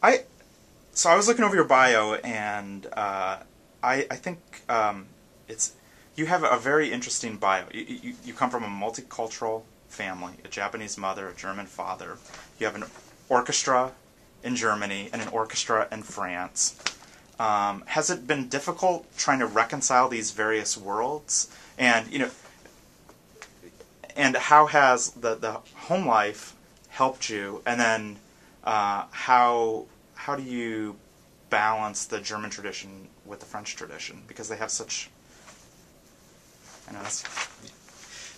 I so I was looking over your bio, and I think it's you have a very interesting bio. You come from a multicultural family, a Japanese mother, a German father. You have an orchestra in Germany and an orchestra in France. Has it been difficult trying to reconcile these various worlds? And and how has the home life helped you? And then how do you balance the German tradition with the French tradition, because they have such, I know that's...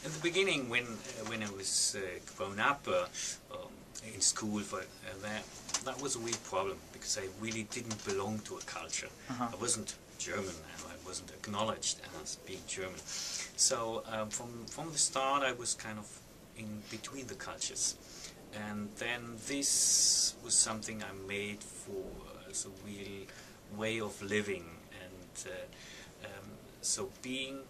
In the beginning, when I was grown up in school, that was a real problem, because I really didn't belong to a culture. I wasn't German, and I wasn't acknowledged as being German. So from the start, I was kind of in between the cultures. And then this was something I made for as a real way of living, and so being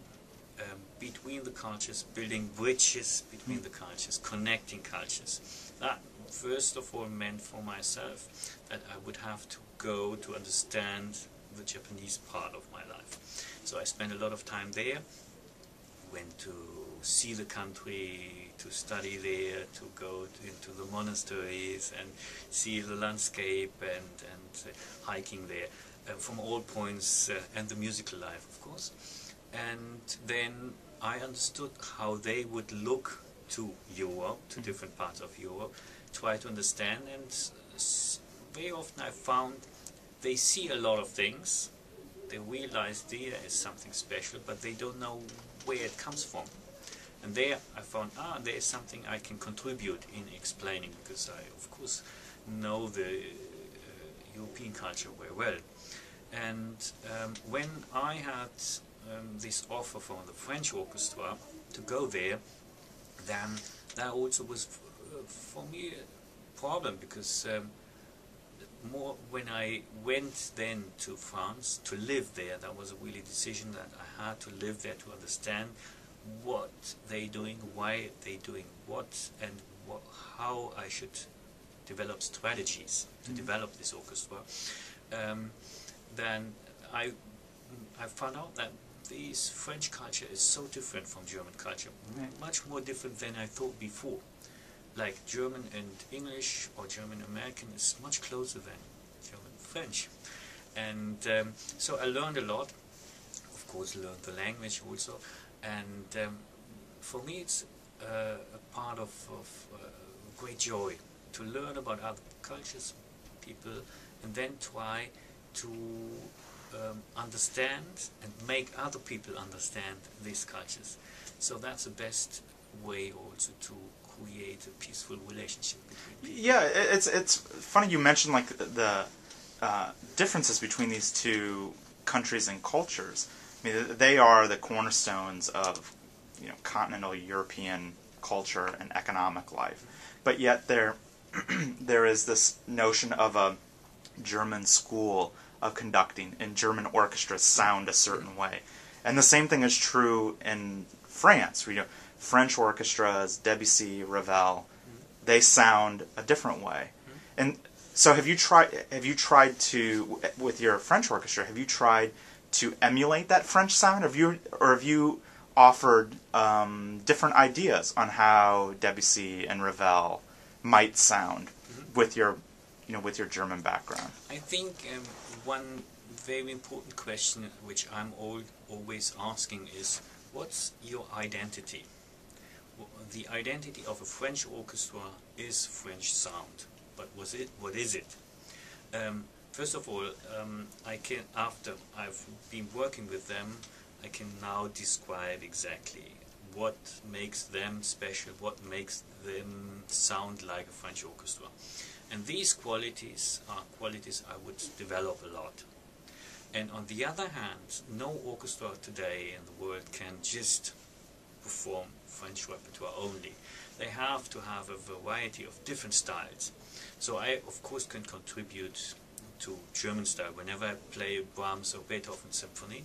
between the cultures, building bridges between the cultures, connecting cultures. That first of all meant for myself that I would have to go to understand the Japanese part of my life. So I spent a lot of time there, went to see the country, to study there, to go into the monasteries and see the landscape and hiking there from all points, and the musical life, of course. And then I understood how they would look to Europe, to different parts of Europe, try to understand, and very often I found they see a lot of things, they realize there is something special, but they don't know where it comes from. And there I found, there is something I can contribute in explaining, because I, of course, know the European culture very well. And when I had this offer from the French orchestra to go there, then that also was for me a problem, because more when I went then to France to live there, that was a really decision that I had to live there to understand what they're doing, why they're doing what, and how I should develop strategies to develop this orchestra. Then I found out that this French culture is so different from German culture, much more different than I thought before. Like German and English or German American is much closer than German French. And so I learned a lot, of course learned the language also, and for me it's a part of great joy to learn about other cultures, people, and then try to understand and make other people understand these cultures. So that's the best way also to create a peaceful relationship between people. Yeah, it's funny you mentioned like the differences between these two countries and cultures. I mean, they are the cornerstones of continental European culture and economic life, but yet there is this notion of a German school of conducting, and German orchestras sound a certain way. And the same thing is true in France. French orchestras, Debussy, Ravel, they sound a different way. And so have you tried to, with your French orchestra, have you tried to emulate that French sound? Have you offered different ideas on how Debussy and Ravel might sound with your German background? I think one very important question which I'm always asking is, what's your identity? The identity of a French orchestra is French sound, but what is it? First of all, after I've been working with them, I can now describe exactly what makes them special, what makes them sound like a French orchestra. And these qualities are qualities I would develop a lot. And on the other hand, no orchestra today in the world can just perform French repertoire only. They have to have a variety of different styles. So I, of course, can contribute to German style. Whenever I play Brahms or Beethoven symphony,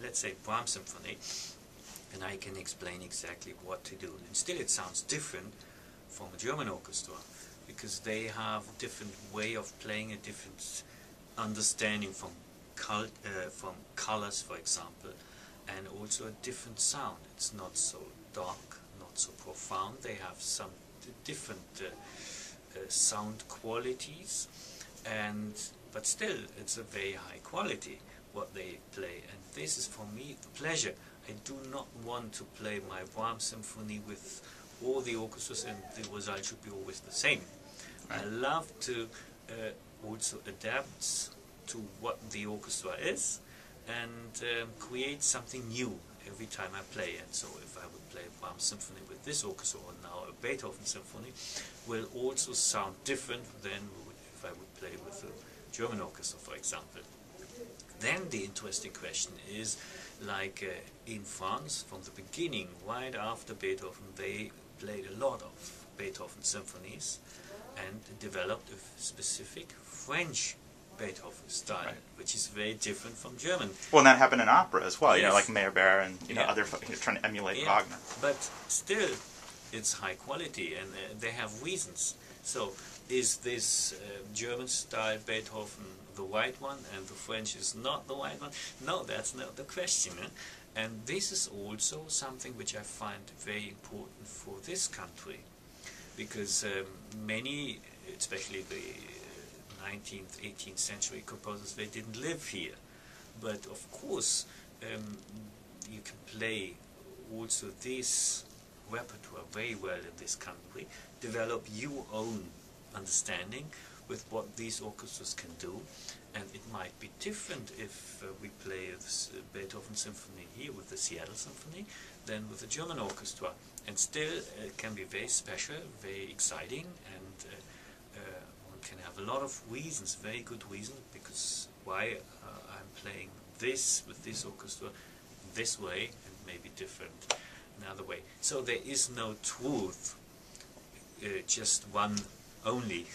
let's say Brahms symphony, and I can explain exactly what to do. And still it sounds different from a German orchestra. because they have a different way of playing, a different understanding from colors, for example, and also a different sound. It's not so dark, not so profound. They have some different sound qualities, but still it's a very high quality what they play, and this is for me the pleasure. I do not want to play my Brahms symphony with all the orchestras and the result should be always the same. I love to also adapt to what the orchestra is and create something new every time I play. And so if I would play a Brahms symphony with this orchestra, or now a Beethoven symphony, will also sound different than if I would play with a German orchestra, for example. Then the interesting question is, like in France, from the beginning, right after Beethoven, they played a lot of Beethoven symphonies and developed a specific French Beethoven style, which is very different from German. Well, and that happened in opera as well, yes. you know, like Meyerbeer and other trying to emulate Wagner. But still, it's high quality, and they have reasons. So, is this German style Beethoven the right one, and the French is not the right one? No, that's not the question. And this is also something which I find very important for this country, because many, especially the 19th, 18th century composers, they didn't live here. But of course, you can play also this repertoire very well in this country, develop your own understanding with what these orchestras can do, and it might be different if we play this Beethoven symphony here with the Seattle Symphony than with the German orchestra, and still it can be very special, very exciting, and one can have a lot of reasons, very good reasons, because why I'm playing this with this orchestra this way and maybe different another way. So there is no truth, just one only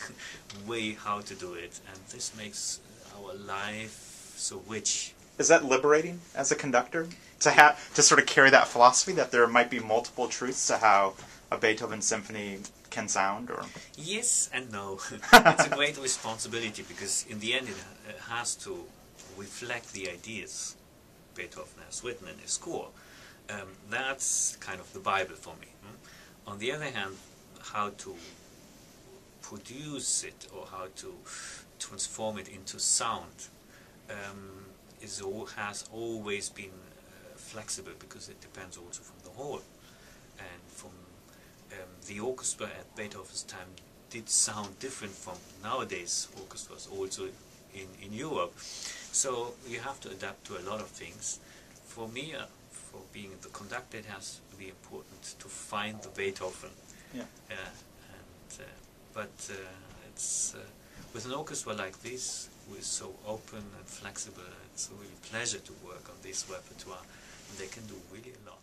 way how to do it, and this makes our life so rich. Is that liberating as a conductor, to sort of carry that philosophy that there might be multiple truths to how a Beethoven symphony can sound? Or yes and no. It's a great responsibility, because in the end it has to reflect the ideas Beethoven has written in his score. That's kind of the Bible for me. On the other hand, how to produce it or how to transform it into sound has always been flexible, because it depends also from the whole, and from the orchestra at Beethoven's time did sound different from nowadays orchestras also in Europe. So you have to adapt to a lot of things. For me, for being the conductor, it has to be important to find the Beethoven. Yeah. But it's with an orchestra like this, who is so open and flexible, it's a real pleasure to work on this repertoire, and they can do really a lot.